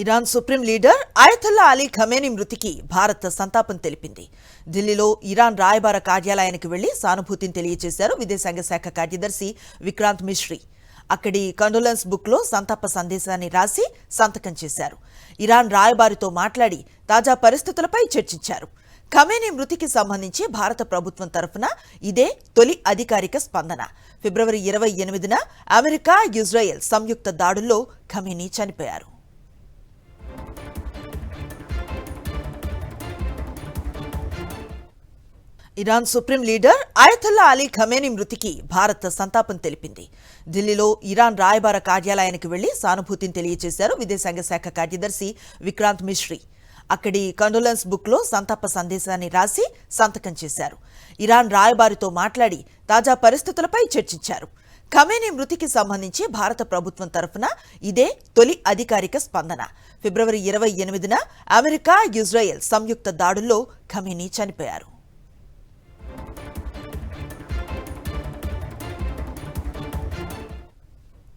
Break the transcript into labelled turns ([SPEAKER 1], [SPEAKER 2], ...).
[SPEAKER 1] Iran supreme leader Ayatollah Ali Khamenei మృతికి భారత్ సంతాపం తెలిపింది. ఢిల్లీలో ఇరాన్ రాయబార కార్యాలయానికి వెళ్లి సానుభూతిని తెలియజేశారు విదేశాంగ శాఖ కార్యదర్శి విక్రాంత్ మిశ్రీ. అక్కడి కండోలెన్స్ బుక్ లో సంతాప సందేశాన్ని రాసి సంతకం చేశారు. ఇరాన్ రాయబారితో మాట్లాడి తాజా పరిస్థితులపై చర్చించారు. ఖమేనీ మృతికి సంబంధించి భారత ప్రభుత్వం తరఫున ఇదే తొలి అధికారిక స్పందన. ఫిబ్రవరి 28న అమెరికా, ఇజ్రాయెల్ సంయుక్త దాడుల్లో ఖమేనీ చనిపోయారు. Iran supreme leader Ayatollah Ali Khamenei మృతికి భారత్ సంతాపం తెలిపింది. ఢిల్లీలో ఇరాన్ రాయబార కార్యాలయానికి వెళ్లి సానుభూతిని తెలియజేశారు విదేశాంగ శాఖ కార్యదర్శి విక్రాంత్ మిశ్రీ. అక్కడి కండోలెన్స్ బుక్ లో సంతాప సందేశాన్ని రాసి సంతకం చేశారు. ఇరాన్ రాయబారితో మాట్లాడి తాజా పరిస్థితులపై చర్చించారు. ఖమేనీ మృతికి సంబంధించి భారత ప్రభుత్వం తరఫున ఇదే తొలి అధికారిక స్పందన. ఫిబ్రవరి 28న అమెరికా, ఇజ్రాయెల్ సంయుక్త దాడుల్లో ఖమేనీ చనిపోయారు.